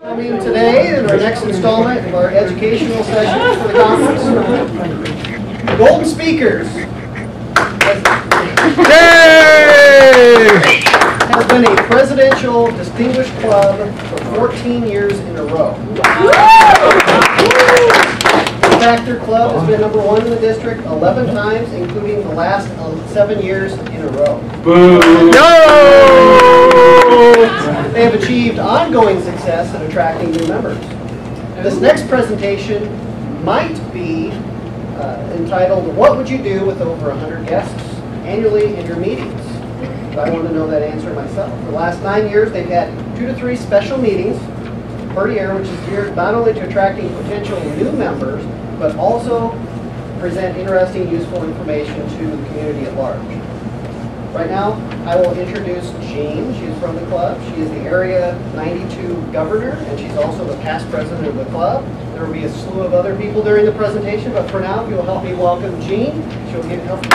Coming today in our next installment of our educational session for the conference. The Golden Speakers has been a presidential distinguished club for 14 years in a row. The Factor Club has been #1 in the district 11 times, including the last 7 years in a row. They have achieved ongoing success in attracting new members. This next presentation might be entitled, "What would you do with over 100 guests annually in your meetings?" But I want to know that answer myself. For the last 9 years, they've had 2 to 3 special meetings per year, which is geared not only to attracting potential new members, but also present interesting, useful information to the community at large. Right now, I will introduce Jean. She's from the club. She is the Area 92 Governor, and she's also the past president of the club. There will be a slew of other people during the presentation, but for now, if you'll help me welcome Jean, she'll give help.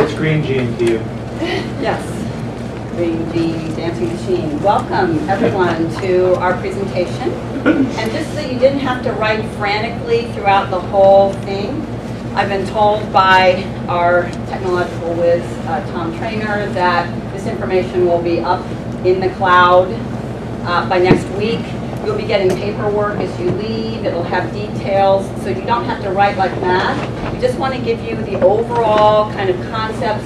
It's Green Jean to you. Yes, Green Jean, Dancing Machine. Welcome, everyone, to our presentation. And just so you didn't have to write frantically throughout the whole thing, I've been told by our technological whiz, Tom Trainer, that this information will be up in the cloud by next week. You'll be getting paperwork as you leave. It'll have details, so you don't have to write like math. We just want to give you the overall kind of concepts,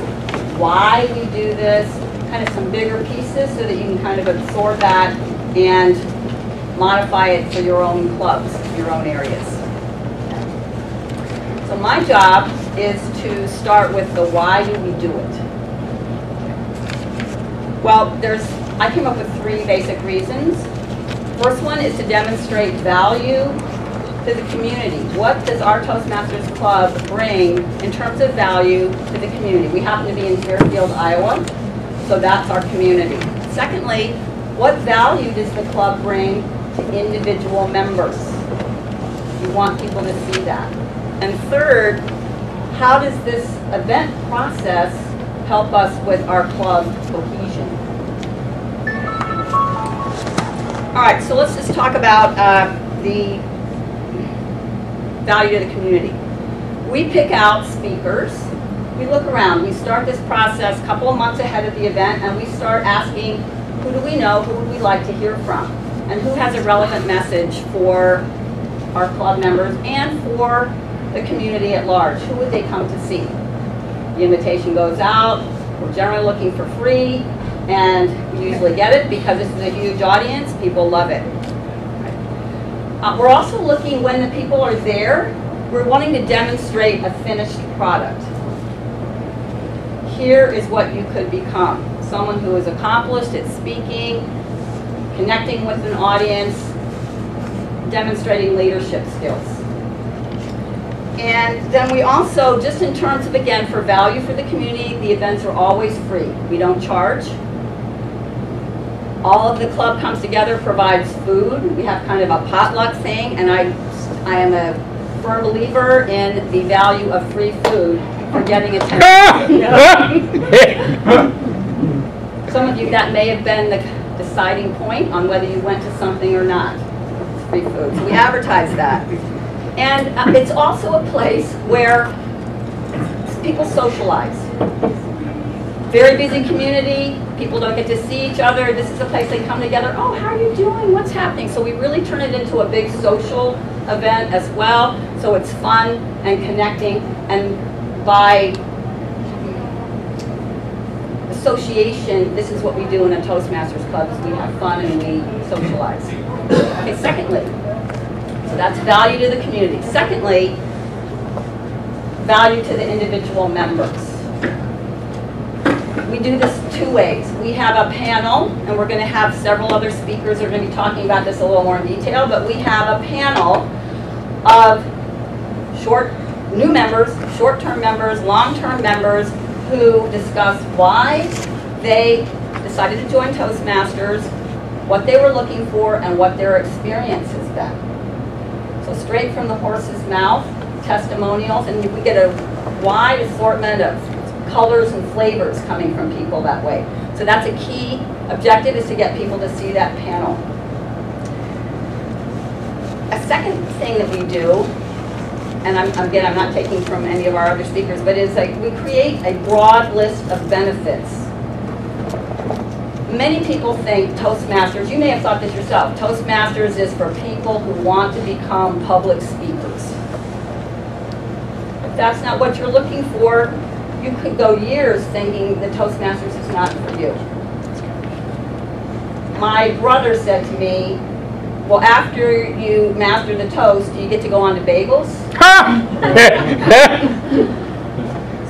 why we do this, kind of some bigger pieces so that you can kind of absorb that and modify it for your own clubs, your own areas. So my job is to start with the why do we do it. Well, I came up with 3 basic reasons. First one is to demonstrate value to the community. What does our Toastmasters Club bring in terms of value to the community? We happen to be in Fairfield, Iowa, so that's our community. Secondly, what value does the club bring to individual members? You want people to see that. And third, how does this event process help us with our club cohesion? All right, so let's just talk about the value to the community. We pick out speakers. We look around. We start this process a couple of months ahead of the event, and we start asking, who do we know, who would we like to hear from? And who has a relevant message for our club members and for the community at large? Who would they come to see? The invitation goes out. We're generally looking for free, and we usually get it because this is a huge audience. People love it. We're also looking, when the people are there, we're wanting to demonstrate a finished product. Here is what you could become. Someone who is accomplished at speaking, connecting with an audience, demonstrating leadership skills. And then we also, just in terms of, again, for value for the community, the events are always free. We don't charge. All of the club comes together, provides food. We have kind of a potluck thing, and I am a firm believer in the value of free food for getting attention. Some of you, that may have been the deciding point on whether you went to something or not. It's free food. So we advertise that. And it's also a place where people socialize. Very busy community. People don't get to see each other. This is a place they come together. Oh, how are you doing? What's happening? So we really turn it into a big social event as well. So it's fun and connecting. And by association, this is what we do in a Toastmasters Club, is we have fun and we socialize. Okay, secondly, so that's value to the community. Secondly, value to the individual members. We do this 2 ways. We have a panel, and we're going to have several other speakers who are going to be talking about this a little more in detail, but we have a panel of new members, short-term members, long-term members, who discuss why they decided to join Toastmasters, what they were looking for, and what their experience has been. So straight from the horse's mouth, testimonials, and we get a wide assortment of colors and flavors coming from people that way. So that's a key objective, is to get people to see that panel. A second thing that we do, and again, I'm not taking from any of our other speakers, but is like we create a broad list of benefits. Many people think Toastmasters, you may have thought this yourself, Toastmasters is for people who want to become public speakers. If that's not what you're looking for, you could go years thinking that Toastmasters is not for you. My brother said to me, well, after you master the toast, do you get to go on to bagels?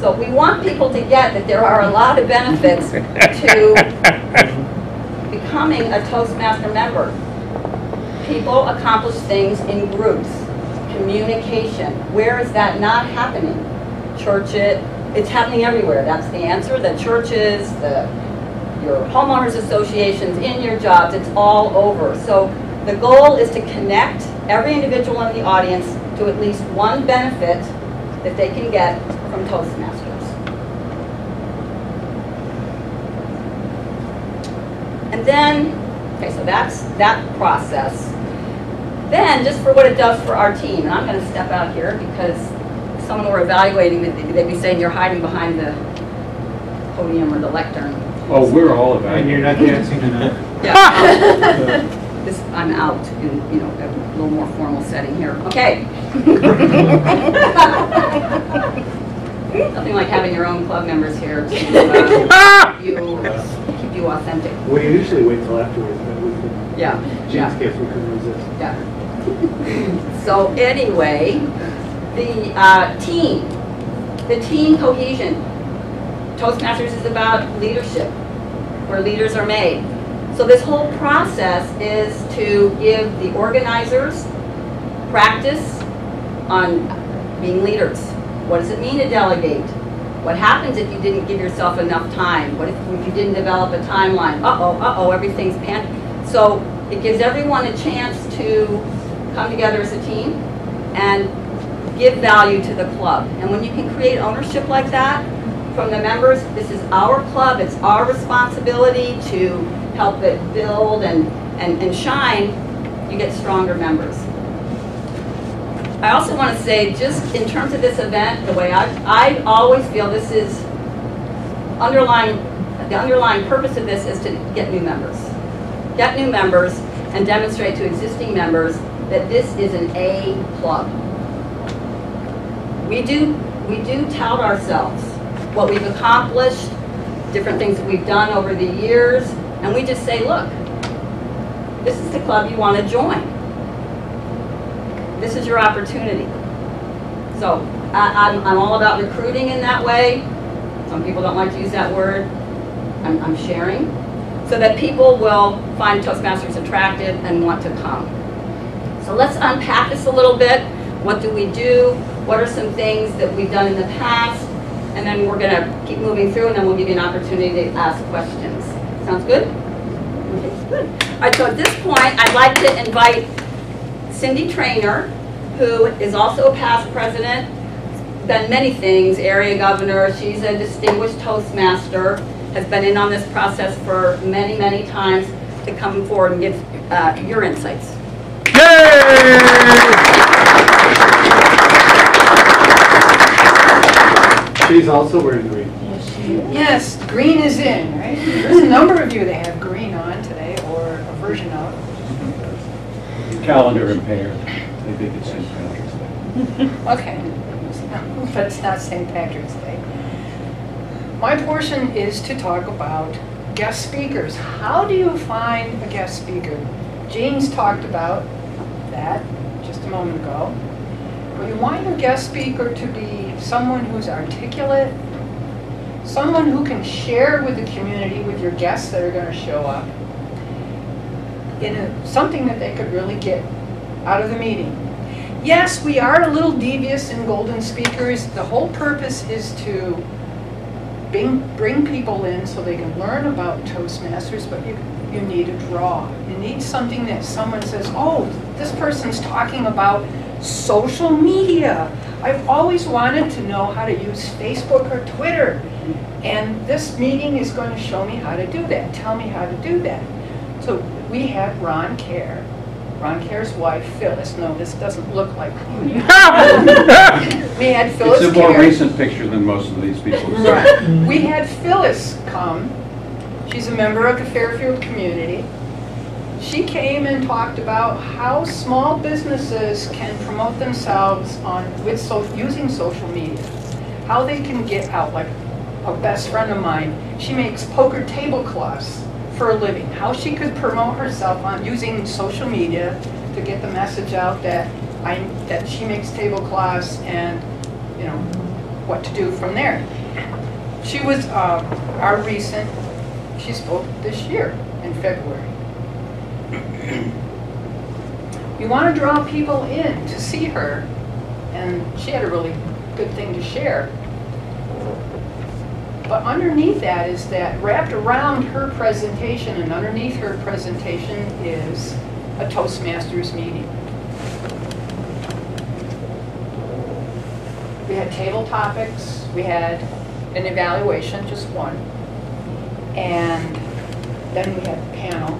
So we want people to get that there are a lot of benefits to becoming a Toastmaster member. People accomplish things in groups. Communication. Where is that not happening? Churches. It's happening everywhere. That's the answer. The churches, your homeowners associations, in your jobs, it's all over. So the goal is to connect every individual in the audience to at least one benefit that they can get from Toastmasters. And then, okay, so that's that process. Then, just for what it does for our team, and I'm going to step out here because if someone were evaluating, they'd be saying you're hiding behind the podium or the lectern. Oh, we're all evaluating. And you're not dancing enough. Yeah. I'm out in a little more formal setting here. Okay. Nothing like having your own club members here to keep you authentic. We usually wait till afterwards, but we can. Yeah. James case we can resist. Yeah. So anyway, the team cohesion. Toastmasters is about leadership, where leaders are made. So this whole process is to give the organizers practice on being leaders. What does it mean to delegate? What happens if you didn't give yourself enough time? What if you didn't develop a timeline? Everything's panicked. So it gives everyone a chance to come together as a team and give value to the club. And when you can create ownership like that from the members, this is our club, it's our responsibility to help it build and shine, you get stronger members. I also want to say, just in terms of this event, the way I always feel this is the underlying purpose of this is to get new members. Get new members and demonstrate to existing members that this is an A club. We do tout ourselves, what we've accomplished, different things that we've done over the years, and we just say, look, this is the club you want to join. This is your opportunity. So I'm all about recruiting in that way. Some people don't like to use that word. I'm sharing, so that people will find Toastmasters attractive and want to come. So let's unpack this a little bit. What do we do? What are some things that we've done in the past? And then we're going to keep moving through, and then we'll give you an opportunity to ask questions. Sounds good? Okay, good. All right, so at this point, I'd like to invite Cindy Traynor, who is also a past president, done many things, area governor. She's a distinguished Toastmaster, has been in on this process for many, many times, to come forward and give your insights. Yay! She's also wearing green. Yes, green is in, right? There's a number of you that have green on today, or a version of. Calendar impaired. They think it's St. Patrick's Day. Okay, but it's not St. Patrick's Day. My portion is to talk about guest speakers. How do you find a guest speaker? James talked about that just a moment ago. Well, you want your guest speaker to be someone who's articulate, someone who can share with the community, with your guests that are going to show up, in something that they could really get out of the meeting. Yes, we are a little devious in golden speakers. The whole purpose is to bring people in so they can learn about Toastmasters, but you need a draw. You need something that someone says, oh, this person's talking about social media, I've always wanted to know how to use Facebook or Twitter. And this meeting is going to show me how to do that, tell me how to do that. So we had Ron Kerr, Ron Kerr's wife, Phyllis. No, this doesn't look like you. We had Phyllis It's a more Kerr. recent picture than most of these people. Right. We had Phyllis come. She's a member of the Fairfield community. She came and talked about how small businesses can promote themselves using social media, how they can get out. Like a best friend of mine, she makes poker tablecloths for a living. How she could promote herself on using social media to get the message out that she makes tablecloths and what to do from there. She was she spoke this year in February. You want to draw people in to see her, and she had a really good thing to share. But underneath that is that wrapped around her presentation, and underneath her presentation is a Toastmasters meeting. We had table topics, we had an evaluation, just one, and then we had a panel.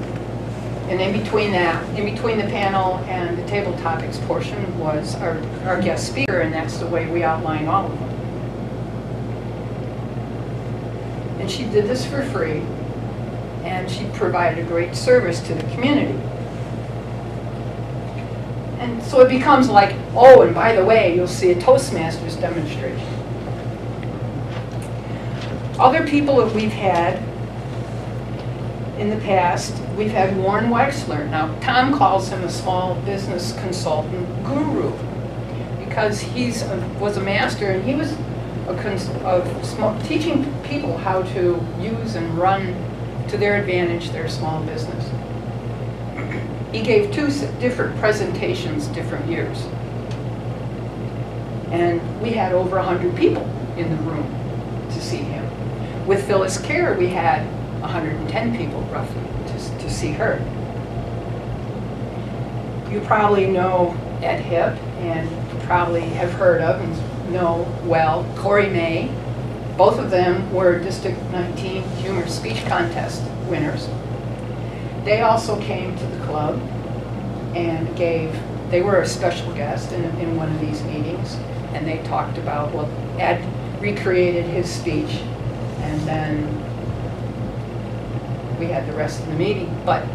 And in between the panel and the table topics portion was our guest speaker, and that's the way we outline all of them. And she did this for free, and she provided a great service to the community. And so it becomes like, oh, and by the way, you'll see a Toastmasters demonstration. Other people that we've had in the past, we've had Warren Wexler. Now, Tom calls him a small business consultant guru because he was a master, and he was teaching people how to use and run to their advantage their small business. He gave 2 different presentations different years. And we had over 100 people in the room to see him. With Phyllis Kerr, we had 110 people roughly to see her. You probably know Ed Hipp, and you probably have heard of and know well Corey May. Both of them were District 19 Humor Speech Contest winners. They also came to the club and they were a special guest in one of these meetings, and they talked about, well, Ed recreated his speech, and then we had the rest of the meeting. But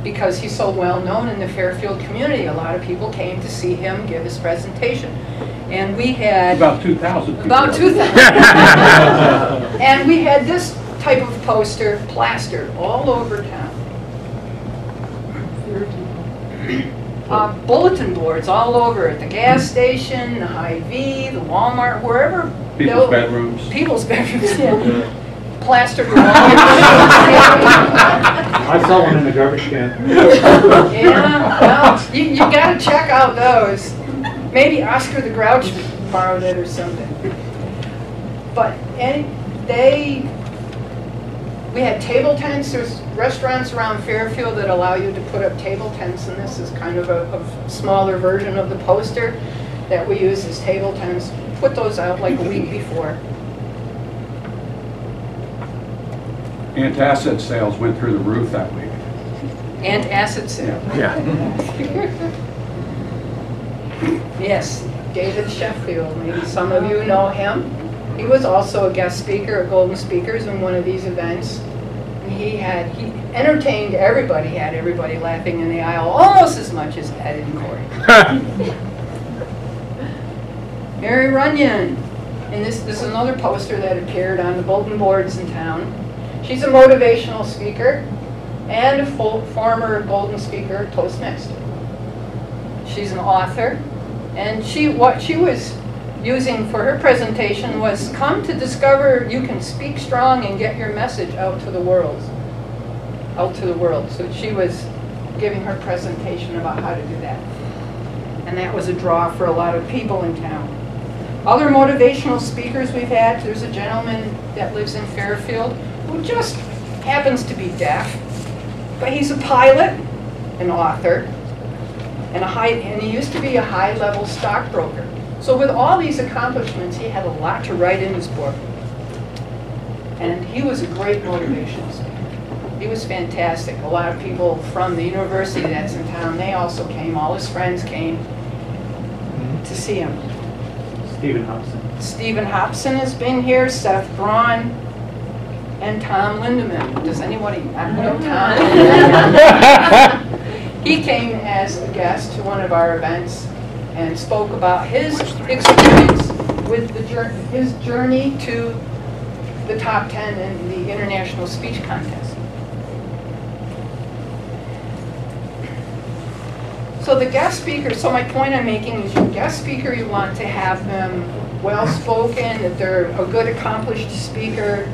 because he's so well known in the Fairfield community, a lot of people came to see him give his presentation. And we had about 2,000. About 2,000. And we had this type of poster plastered all over town. Bulletin boards all over at the gas station, the Hy-Vee, the Walmart, wherever. People's bedrooms. People's bedrooms, yeah. Plastered all over. I saw one in the garbage can. Yeah, well, you got to check out those. Maybe Oscar the Grouch borrowed it or something. But we had table tents. There's restaurants around Fairfield that allow you to put up table tents, and this is kind of a smaller version of the poster that we use as table tents. Put those out like a week before. Antacid sales went through the roof that week. Antacid sale. Yeah. Yes, David Sheffield, maybe some of you know him. He was also a guest speaker at Golden Speakers in one of these events. And he entertained everybody, had everybody laughing in the aisle almost as much as Ed and Corey. Mary Runyon, and this is another poster that appeared on the bulletin boards in town. She's a motivational speaker and a former Golden Speaker Toastmaster. She's an author, and what she was using for her presentation was come to discover you can speak strong and get your message out to the world. So she was giving her presentation about how to do that. And that was a draw for a lot of people in town. Other motivational speakers we've had, there's a gentleman that lives in Fairfield who just happens to be deaf, but he's a pilot, an author, and he used to be a high-level stockbroker. So with all these accomplishments, he had a lot to write in his book. And he was a great motivational speaker. He was fantastic. A lot of people from the university that's in town, they also came. All his friends came to see him. Stephen Hobson. Stephen Hobson has been here, Seth Braun, and Tom Lindemann. Does anybody know Tom? He came as a guest to one of our events and spoke about his experience with his journey to the top 10 in the International Speech Contest. So the guest speaker, so my point I'm making is your guest speaker, you want to have them well-spoken, that they're a good accomplished speaker.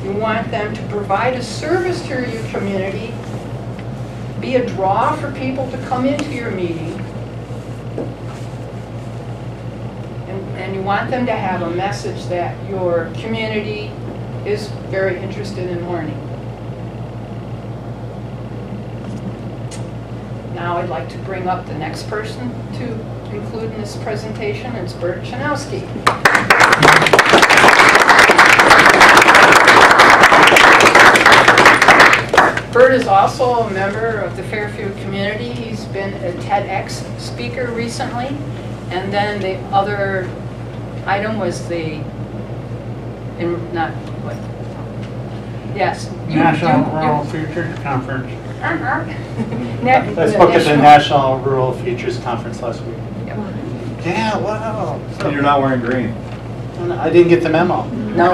You want them to provide a service to your community, be a draw for people to come into your meeting, and you want them to have a message that your community is very interested in learning. Now I'd like to bring up the next person to include in this presentation. It's Bert Chanowski. Bert is also a member of the Fairfield community. He's been a TEDx speaker recently. And then the other item was the, National Rural Futures Conference. I I spoke at the National Rural Futures Conference last week. Yeah, wow. And you're not wearing green. I didn't get the memo. No.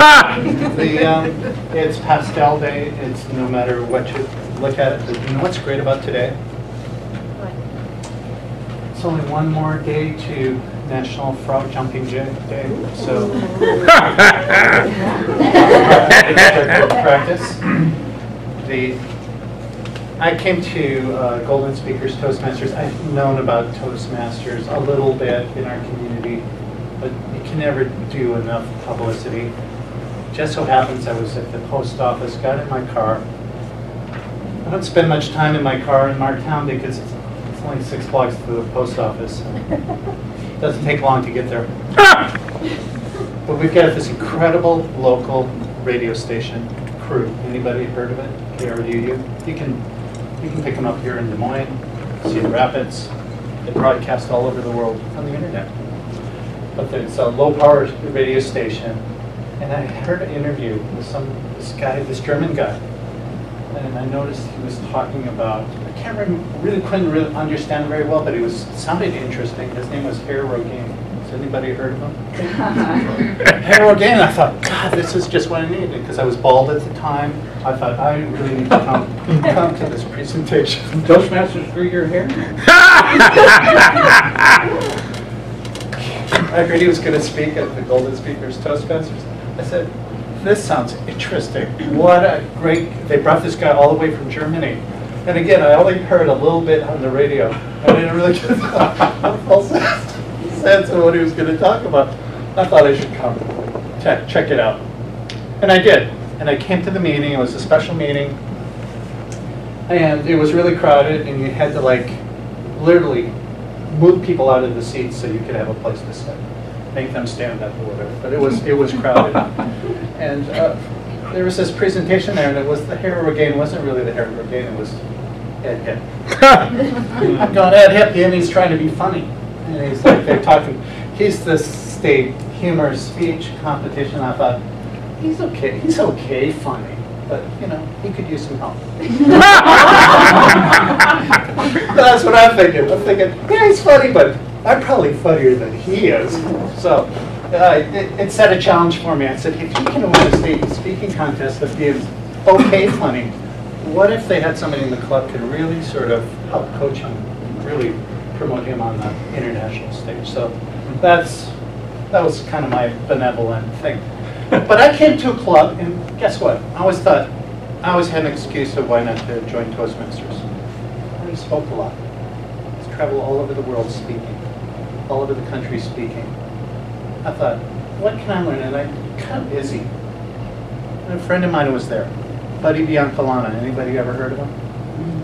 It's pastel day. It's no matter what you look at it. But you know what's great about today? It's only one more day to National Frog Jumping Day. So practice. I came to Golden Speakers Toastmasters. I've known about Toastmasters a little bit in our community, but you can never do enough publicity. Just so happens I was at the post office, got in my car. I don't spend much time in my car in Marktown because it's only 6 blocks to the post office. It doesn't take long to get there. But we've got this incredible local radio station, Crew. Anybody heard of it? KRUU? You can pick them up here in Des Moines, Cedar Rapids. They broadcast all over the world on the internet. But it's a low-power radio station, and I heard an interview with this German guy, and I noticed he was talking about, I can't remember, couldn't really understand very well, but sounded interesting. His name was Herr Rogaine. Has anybody heard of him? Herr Rogaine. I thought, God, this is just what I needed, because I was bald at the time. I thought, I really need to come to this presentation. Toastmasters grew your hair? I heard he was going to speak at the Golden Speakers Toastmasters. I said, this sounds interesting. What a great, they brought this guy all the way from Germany. And again, I only heard a little bit on the radio. I didn't really get the full sense of what he was going to talk about. I thought I should come, check it out. And I did. And I came to the meeting. It was a special meeting. And it was really crowded, and you had to literally move people out of the seats so you could have a place to sit. Make them stand up or whatever. But it was crowded. And there was this presentation there, and it was the Herr Rogaine. It wasn't really the Herr Rogaine, it was Ed Hip. I'm going, Ed Hip, and he's trying to be funny. And he's they're talking, he's the state humor speech competition. I thought, he's okay funny, but he could use some help. That's what I'm thinking. I'm thinking, yeah, he's funny, but I'm probably funnier than he is. So it set a challenge for me. I said, if you can win a state speaking contest of being okay funny, what if they had somebody in the club could really sort of help coach him, really promote him on the international stage? So that was kind of my benevolent thing. But I came to a club, and guess what? I always had an excuse of why not to join Toastmasters. I spoke a lot. I travel all over the world speaking, all over the country speaking. I thought, what can I learn? And I'm kind of busy. And a friend of mine was there, Buddy Biancalana. Anybody ever heard of him?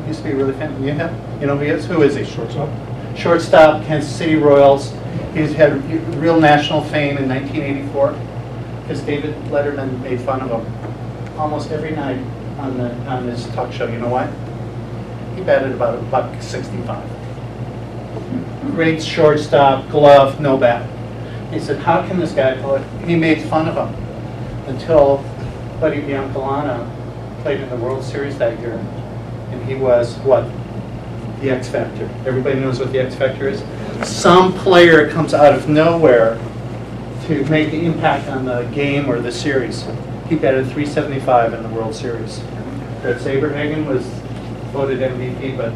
He used to be really famous. You know who he is? Who is he? Shortstop. Shortstop, Kansas City Royals. He's had real national fame in 1984 because David Letterman made fun of him almost every night on his talk show. You know why? He batted about $1.65. Great shortstop, glove, no bat. He said, how can this guy play? He made fun of him until Buddy Biancalana played in the World Series that year. And he was, what? The X Factor. Everybody knows what the X Factor is? Some player comes out of nowhere to make an impact on the game or the series. He batted .375 in the World Series. Fred Saberhagen was voted MVP, but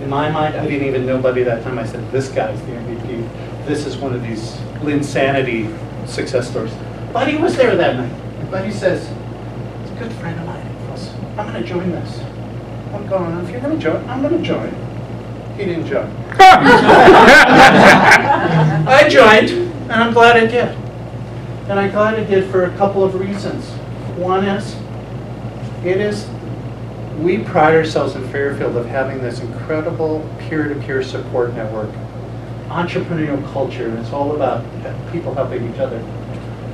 in my mind, I didn't even know Buddy that time. I said, this guy's the MVP. This is one of these Linsanity success stories. Buddy was there that night. And Buddy says, it's a good friend of mine. He goes, I'm going to join this. I'm going, if you're going to join, I'm going to join. He didn't join. I joined, and I'm glad I did. And I'm glad I did for a couple of reasons. One is, we pride ourselves in Fairfield of having this incredible peer-to-peer support network, entrepreneurial culture, and it's all about people helping each other.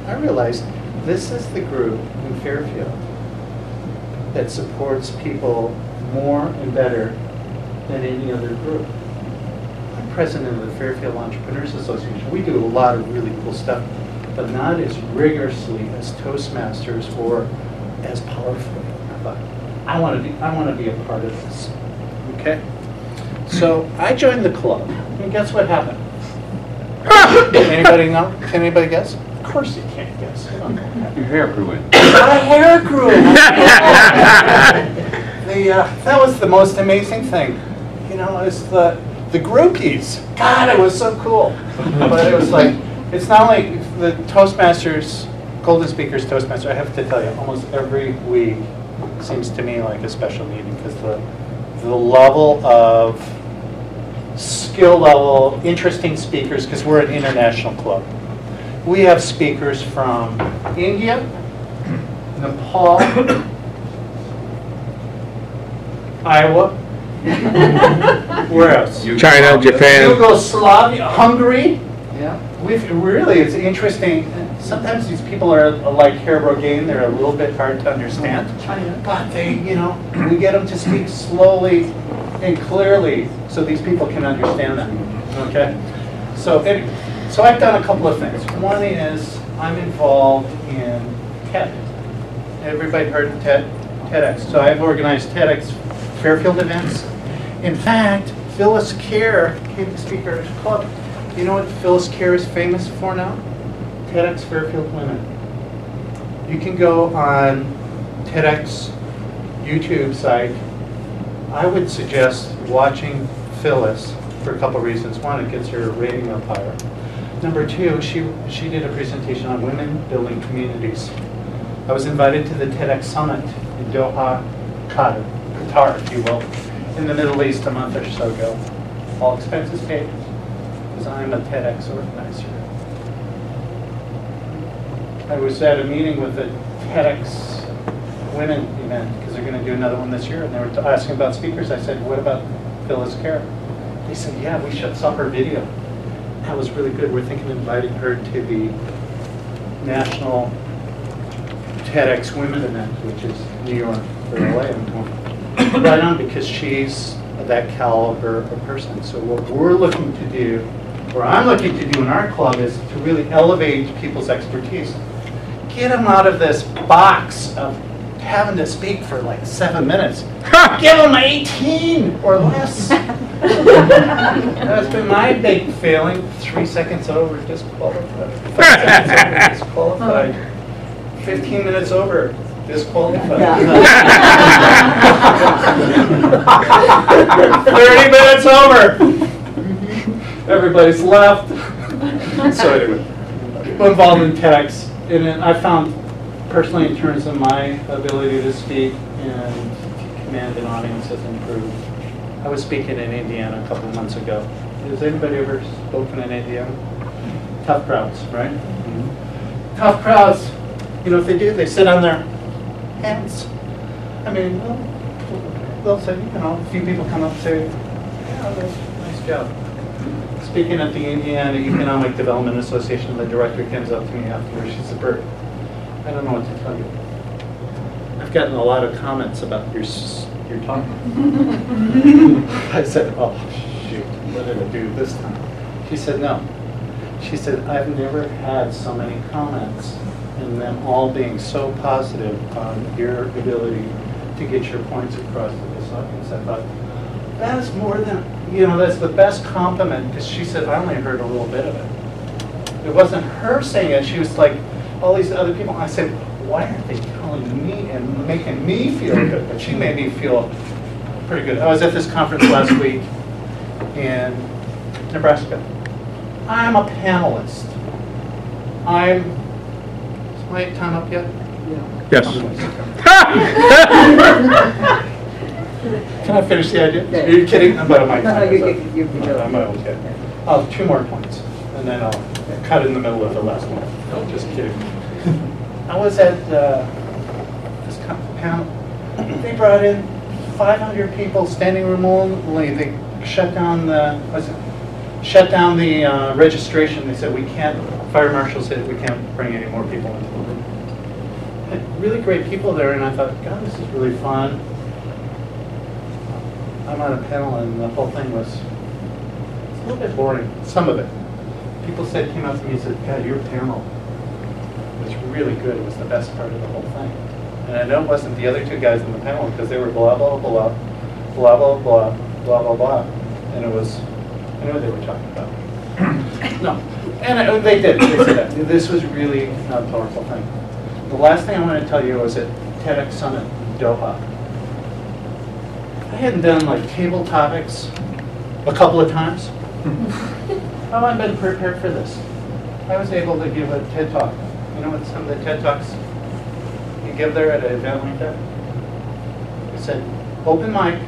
I realized this is the group in Fairfield that supports people more and better than any other group. I'm president of the Fairfield Entrepreneurs Association. We do a lot of really cool stuff, but not as rigorously as Toastmasters or as powerfully. I thought, I want to be a part of this. Okay? So I joined the club, and guess what happened? Anybody know? Can anybody guess? Of course you can't guess. Your hair grew in. My hair grew in. That was the most amazing thing. You know, it's the groupies. God, it was so cool. But it was like, it's not like the Toastmasters, Golden Speakers Toastmaster, I have to tell you, almost every week seems to me like a special meeting because the level of skill level, interesting speakers, because we're an international club. We have speakers from India, Nepal, Iowa, where else? China, Japan. Yugoslavia, Hungary. Yeah, it's interesting. Sometimes these people are like Herr Rogaine. They're a little bit hard to understand. China. But they, we get them to speak slowly and clearly so these people can understand them. Okay? So anyway, so I've done a couple of things. One is I'm involved in TED. Everybody heard of TED? TEDx. So I've organized TEDx Fairfield events. In fact, Phyllis Kerr came to speak at our club. You know what Phyllis Kerr is famous for now? TEDx Fairfield Women. You can go on TEDx YouTube site. I would suggest watching Phyllis for a couple of reasons. One, it gets her rating up higher. Number two, she did a presentation on women building communities. I was invited to the TEDx Summit in Doha, Qatar, if you will, in the Middle East a month or so ago. All expenses paid, because I'm a TEDx organizer. I was at a meeting with the TEDx Women event, because they're going to do another one this year, and they were asking about speakers. I said, what about Phyllis Kerr? They said, yeah, we saw her video. That was really good. We're thinking of inviting her to the National TEDx Women event, which is New York or LA. I'm going right on, because she's that caliber of person. So what we're looking to do, or I'm looking to do in our club, is to really elevate people's expertise. Get them out of this box of having to speak for like 7 minutes. Give them 18 or less. That's been my big failing. 3 seconds over, disqualified. 5 seconds over, disqualified. 15 minutes over, disqualified. 30 minutes over. Everybody's left. So anyway, I'm involved in TEDx, and I found personally, in terms of my ability to speak and command an audience, has improved. I was speaking in Indiana a couple of months ago. Has anybody ever spoken in Indiana? Tough crowds, right? Mm-hmm. Tough crowds. You know what they do? They sit on their hands. I mean, they'll say, a few people come up and say, yeah, nice job. speaking at the Indiana Economic Development Association, the director comes up to me afterwards. She said, Bert, I don't know what to tell you. I've gotten a lot of comments about your talk. I said, oh, shoot, what did I do this time? She said, no. She said, I've never had so many comments, and them all being so positive on your ability to get your points across to this audience. I thought, that's more than, that's the best compliment, because she said, I only heard a little bit of it. It wasn't her saying it. She was like, all these other people. I said, why aren't they telling me and making me feel good? But she made me feel pretty good. I was at this conference last week in Nebraska. I'm a panelist. Is my time up yet? Yes. Can I finish the idea? Are you kidding? But my time is up. you're I'm okay. 2 more points, and then I'll cut in the middle of the last one. No, just kidding. I was at this panel. They brought in 500 people, standing room only. They shut down the registration. They said we can't. Fire marshal said we can't bring any more people into the room. Had really great people there, and I thought, God, this is really fun. I'm on a panel, and the whole thing was a little bit boring. Some of it. People came up to me and said, God, your panel was really good. It was the best part of the whole thing. And I know it wasn't the other 2 guys in the panel, because they were blah, blah, blah, blah, blah, blah, blah, blah, blah. And it was, I know what they were talking about. No. And they did. They said that. This was really a powerful thing. The last thing I want to tell you was at TEDx Summit Doha. I hadn't done like table topics a couple of times. Oh, I've been prepared for this. I was able to give a TED Talk. You know what some of the TED Talks you give there at an event like that? I said, open mic,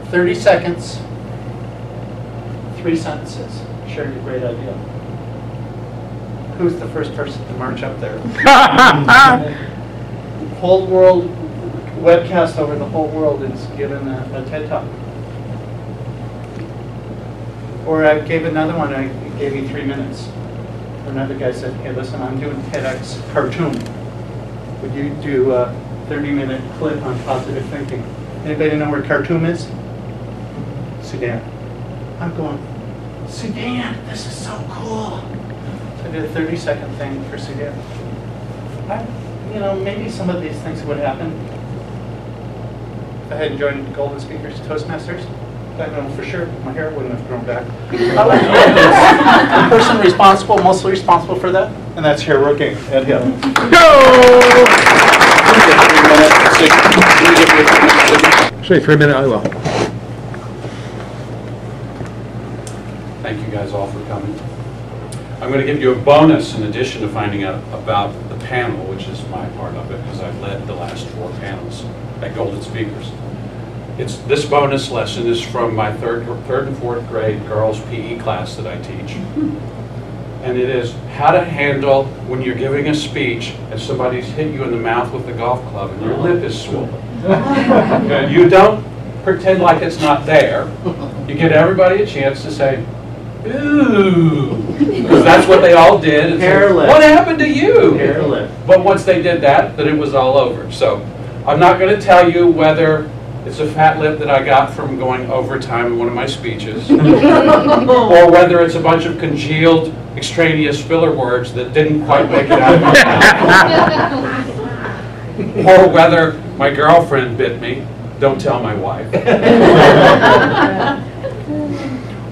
30 seconds, 3 sentences. Share your great idea. Who's the first person to march up there? Whole world, webcast over the whole world is given a TED Talk. Or I gave another one, I gave you 3 minutes. Another guy said, hey, listen, I'm doing TEDx cartoon. Would you do a 30-minute clip on positive thinking? Anybody know where Khartoum is? Sudan. I'm going, Sudan, this is so cool. So I did a 30-second thing for Sudan. Maybe some of these things would happen if I hadn't joined Golden Speakers Toastmasters. I know for sure my hair wouldn't have grown back. I would the person responsible, mostly responsible for that, and that's here working at Hill. Say 3 minutes, I will. Thank you guys all for coming. I'm going to give you a bonus in addition to finding out about the panel, which is my part of it, because I've led the last 4 panels at Golden Speakers. This bonus lesson is from my third and fourth grade girls' PE class that I teach. And it is how to handle when you're giving a speech and somebody's hit you in the mouth with a golf club and your lip is swollen. Okay? You don't pretend like it's not there. You give everybody a chance to say, ooh, because that's what they all did. And say, what happened to you? But once they did that, then it was all over. So I'm not going to tell you whether it's a fat lip that I got from going overtime in one of my speeches, or whether it's a bunch of congealed, extraneous filler words that didn't quite make it out of my mouth, or whether my girlfriend bit me, don't tell my wife,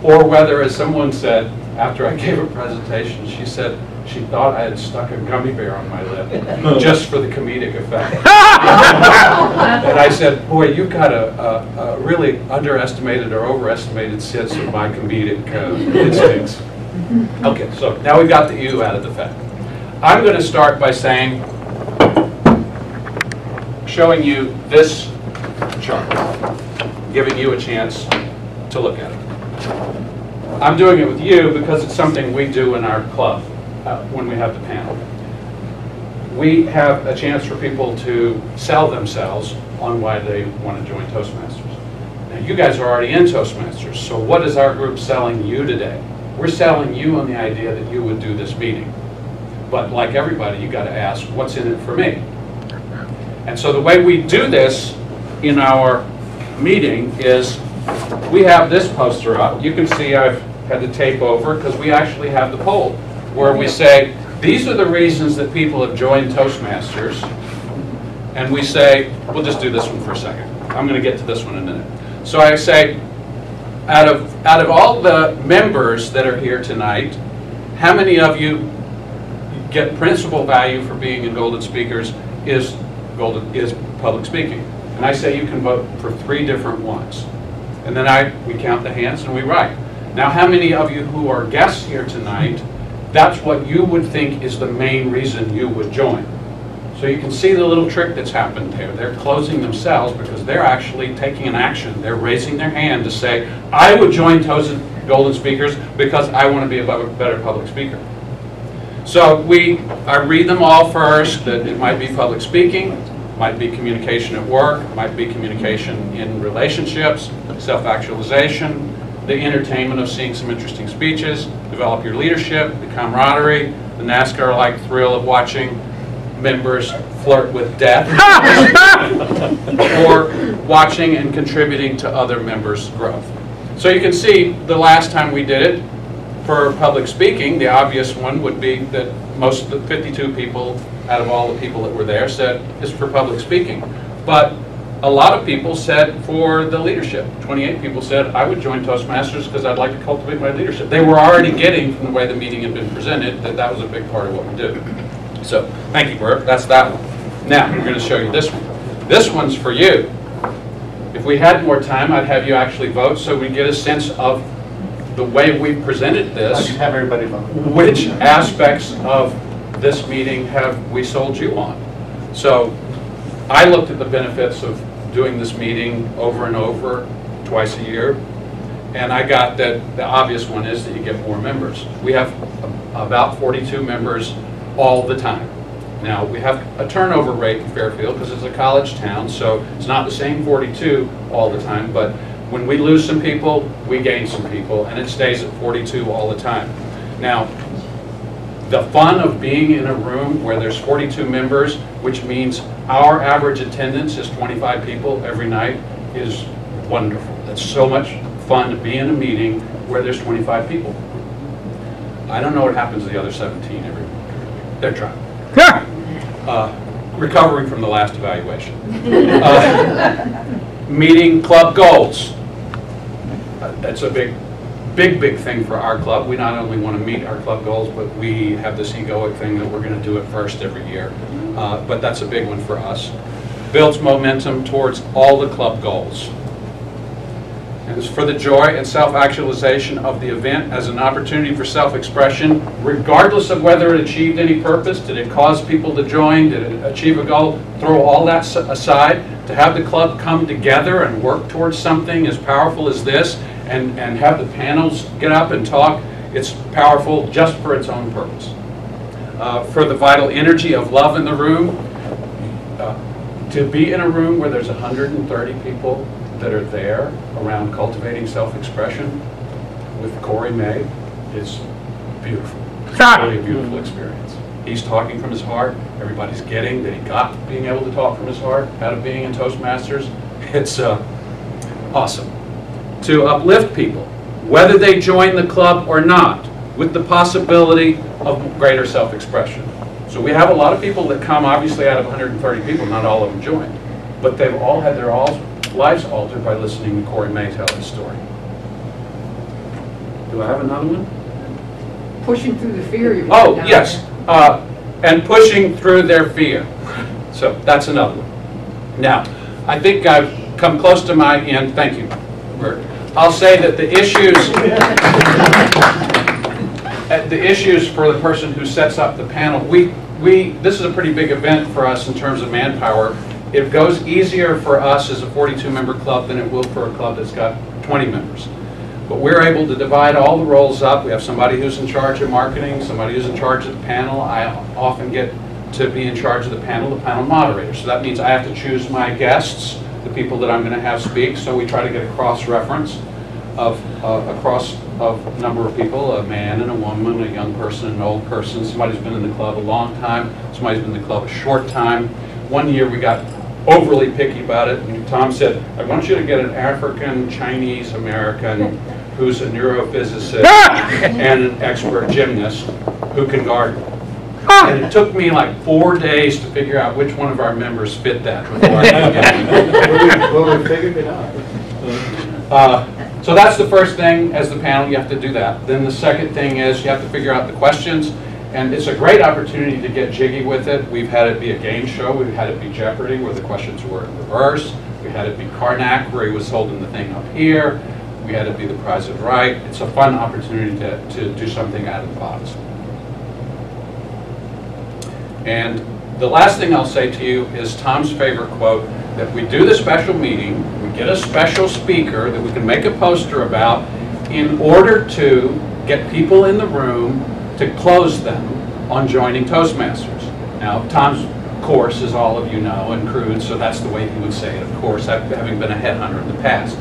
or whether, as someone said, after I gave a presentation, she said she thought I had stuck a gummy bear on my lip just for the comedic effect. And I said, boy, you've got a really underestimated or overestimated sense of my comedic instincts. Okay, so now we've got the you out of the fact. I'm going to start by showing you this chart, giving you a chance to look at it. I'm doing it with you because it's something we do in our club when we have the panel. We have a chance for people to sell themselves on why they want to join Toastmasters. Now, you guys are already in Toastmasters, so what is our group selling you today? We're selling you on the idea that you would do this meeting. But like everybody, you got to ask, what's in it for me? And so the way we do this in our meeting is we have this poster up. You can see I've had the tape over because we actually have the poll where we say, these are the reasons that people have joined Toastmasters. And we say, we'll just do this one for a second. I'm going to get to this one in a minute. So I say, out of all the members that are here tonight, how many of you get principal value for being in Golden Speakers is public speaking? And I say you can vote for 3 different ones. And then we count the hands and we write. Now, how many of you who are guests here tonight, that's what you would think is the main reason you would join? So you can see the little trick that's happened there. They're closing themselves because they're actually taking an action. They're raising their hand to say, I would join Golden Speakers because I want to be a better public speaker. So I read them all first. That it might be public speaking, might be communication at work, might be communication in relationships, self-actualization, the entertainment of seeing some interesting speeches, develop your leadership, the camaraderie, the NASCAR-like thrill of watching members flirt with death, or watching and contributing to other members' growth. So you can see the last time we did it, for public speaking, the obvious one would be that most of the 52 people out of all the people that were there said it's for public speaking. But a lot of people said for the leadership. 28 people said, I would join Toastmasters because I'd like to cultivate my leadership. They were already getting, from the way the meeting had been presented, that was a big part of what we do. So, thank you, Burke. That's that one. Now, we're going to show you this one. This one's for you. If we had more time, I'd have you actually vote so we get a sense of the way we presented this. Have everybody vote. Which aspects of this meeting have we sold you on? So, I looked at the benefits of doing this meeting over and over, twice a year, and I got that the obvious one is that you get more members. We have about 42 members all the time. Now, we have a turnover rate in Fairfield because it's a college town, so it's not the same 42 all the time, but when we lose some people, we gain some people, and it stays at 42 all the time. Now, the fun of being in a room where there's 42 members, which means our average attendance is 25 people every night, is wonderful. It's so much fun to be in a meeting where there's 25 people. I don't know what happens to the other 17 every week. They're trying. Recovering from the last evaluation. Meeting club goals. That's a big thing for our club. We not only want to meet our club goals, but we have this egoic thing that we're going to do it first every year. But that's a big one for us. Builds momentum towards all the club goals. And it's for the joy and self-actualization of the event as an opportunity for self-expression, regardless of whether it achieved any purpose. Did it cause people to join? Did it achieve a goal? Throw all that aside. To have the club come together and work towards something as powerful as this, and have the panels get up and talk, it's powerful just for its own purpose. For the vital energy of love in the room, to be in a room where there's 130 people that are there around cultivating self-expression with Corey May is beautiful. It's really a beautiful experience. He's talking from his heart. Everybody's getting that he got being able to talk from his heart out of being in Toastmasters. It's awesome. To uplift people, whether they join the club or not, with the possibility of greater self-expression. So we have a lot of people that come, obviously out of 130 people, not all of them joined, but they've all had their lives altered by listening to Corey May tell his story. Do I have another one? Pushing through the fear you Oh, yes. And pushing through their fear. So that's another one. Now, I think I've come close to my end. Thank you, Bert. I'll say that the issues for the person who sets up the panel, this is a pretty big event for us in terms of manpower. It goes easier for us as a 42-member club than it will for a club that's got 20 members. But we're able to divide all the roles up. We have somebody who's in charge of marketing, somebody who's in charge of the panel. I often get to be in charge of the panel moderator. So that means I have to choose my guests. the people that I'm going to have speak, so we try to get a cross-reference of a number of people, a man and a woman, a young person, an old person, somebody who's been in the club a long time, somebody who's been in the club a short time. One year we got overly picky about it, and Tom said, I want you to get an African, Chinese, American, who's a neurophysicist and an expert gymnast who can garden. And it took me like 4 days to figure out which one of our members fit that before I could get it. Well, we figured it out. So that's the first thing as the panel, you have to do that. Then the second thing is you have to figure out the questions, and it's a great opportunity to get jiggy with it. We've had it be a game show, we've had it be Jeopardy where the questions were in reverse, we had it be Karnak where he was holding the thing up here, we had it be the Prize of Right. It's a fun opportunity to do something out of the box. And the last thing I'll say to you is Tom's favorite quote, that we do the special meeting, we get a special speaker that we can make a poster about in order to get people in the room to close them on joining Toastmasters. Now, Tom's course, as all of you know, and crude, so that's the way he would say it, of course, having been a headhunter in the past.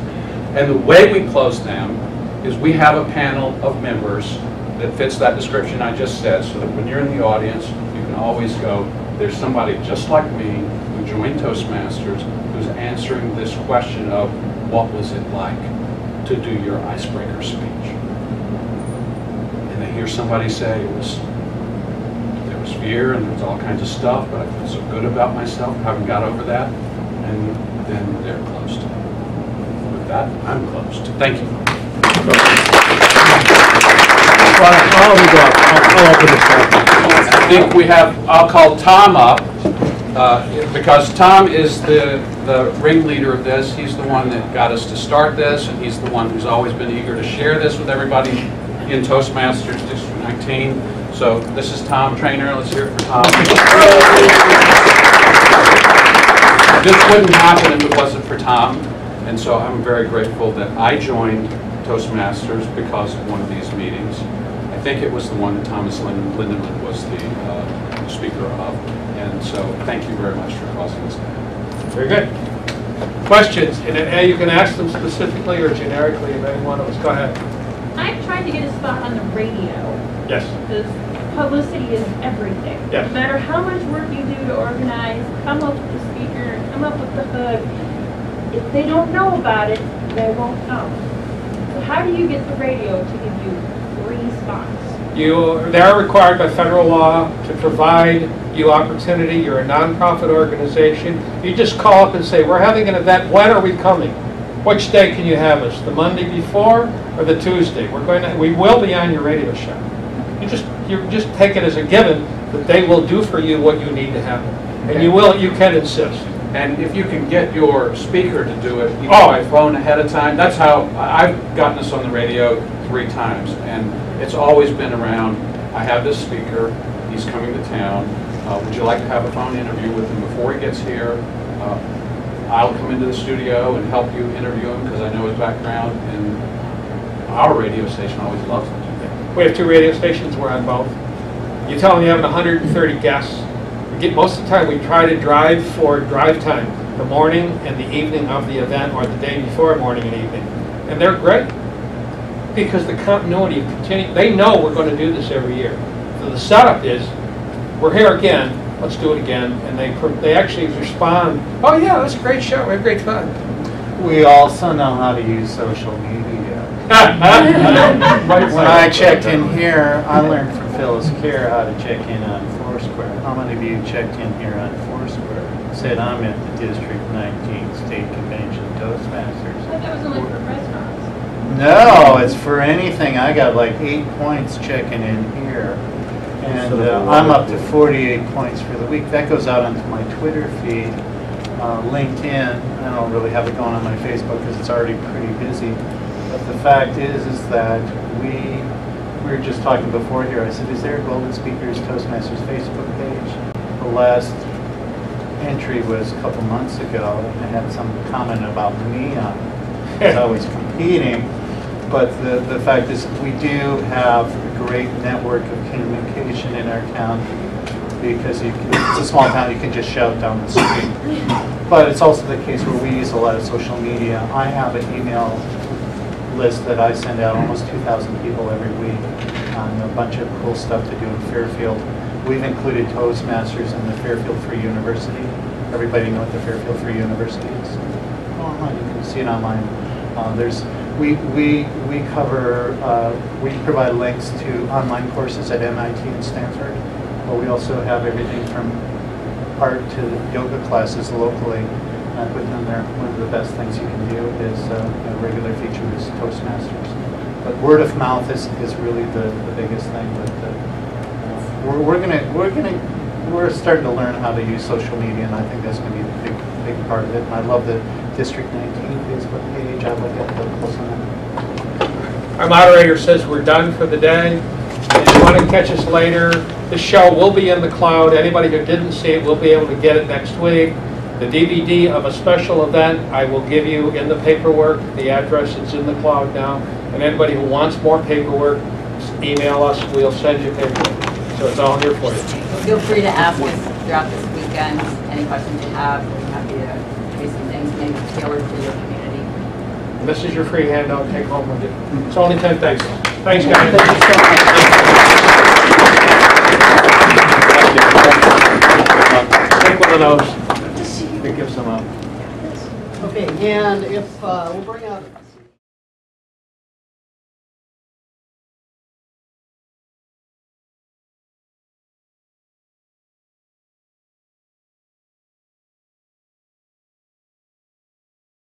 And the way we close them is we have a panel of members that fits that description I just said, so that when you're in the audience, you can always go, there's somebody just like me who joined Toastmasters who's answering this question of what was it like to do your icebreaker speech. And they hear somebody say there was fear and there was all kinds of stuff, but I feel so good about myself, haven't got over that, and then they're closed. With that, I'm closed. Thank you. I think we have, I'll call Tom up, because Tom is the ringleader of this. He's the one that got us to start this, and he's the one who's always been eager to share this with everybody in Toastmasters District 19. So this is Tom Trainer. Let's hear it for Tom. This wouldn't happen if it wasn't for Tom, and so I'm very grateful that I joined Toastmasters because of one of these meetings. I think it was the one that Thomas Lindemann was the speaker of, and so thank you very much for causing this to happen. Very good. Questions, and you can ask them specifically or generically if any one of us. Go ahead. I'm trying to get a spot on the radio. Yes. Because publicity is everything. Yes. No matter how much work you do to organize, come up with the speaker, come up with the hook, if they don't know about it, they won't come. So how do you get the radio to give you 3 spots? They're required by federal law to provide you opportunity. You're a nonprofit organization. You just call up and say, we're having an event. When are we coming? Which day can you have us? The Monday before or the Tuesday? We will be on your radio show. You just take it as a given that they will do for you what you need to happen. And you can insist. And if you can get your speaker to do it even by phone ahead of time, that's how I've gotten this on the radio 3 times, and it's always been around. I have this speaker, he's coming to town. Would you like to have a phone interview with him before he gets here? I'll come into the studio and help you interview him because I know his background, and our radio station always loves him. We have 2 radio stations, we're on both. You tell them you have 130 guests. Most of the time we try to drive for drive time, the morning and the evening of the event or the day before morning and evening. And they're great because the continuity of continuing, they know we're going to do this every year. So the setup is, we're here again, let's do it again, and they actually respond, oh yeah, that's a great show, we have great fun. We also know how to use social media. When I checked in here, I learned from Phyllis Kerr how to check in on Foursquare. How many of you checked in here on Foursquare? Said I'm at the District 19 State Convention Toastmasters. I thought that was only for restaurants. No, it's for anything. I got like 8 points checking in here. And I'm up to 48 points for the week. That goes out onto my Twitter feed. LinkedIn, I don't really have it going on my Facebook because it's already pretty busy. But the fact is that we were just talking before here. I said, is there a Golden Speakers Toastmasters Facebook page? The last entry was a couple months ago, and I had some comment about me on it because I was competing. But the fact is we do have a great network of communication in our town. because it's a small town, you can just shout down the street. But it's also the case where we use a lot of social media. I have an email list that I send out almost 2,000 people every week on a bunch of cool stuff to do in Fairfield. We've included Toastmasters in the Fairfield Free University. Everybody know what the Fairfield Free University is? Online, you can see it online. We cover, we provide links to online courses at MIT and Stanford, but we also have everything from art to yoga classes locally. I put them there. One of the best things you can do is a regular feature is Toastmasters. But word of mouth is really the biggest thing. But we're starting to learn how to use social media, and I think that's going to be a big part of it. And I love the District 19 Facebook page. I look at the close on that. Our moderator says we're done for the day. If you want to catch us later, the show will be in the cloud. Anybody who didn't see it will be able to get it next week. The DVD of a special event I will give you in the paperwork. The address is in the cloud now. And anybody who wants more paperwork, email us. We'll send you paperwork. So it's all here for you. Feel free to ask us throughout this weekend any questions you have. We're happy to do some things maybe tailored to your community. And this is your free handout. Take home with you. It's only 10 pesos. Thanks, guys. Thank you so much. Take one of those. Give some up. Okay, and if we'll bring out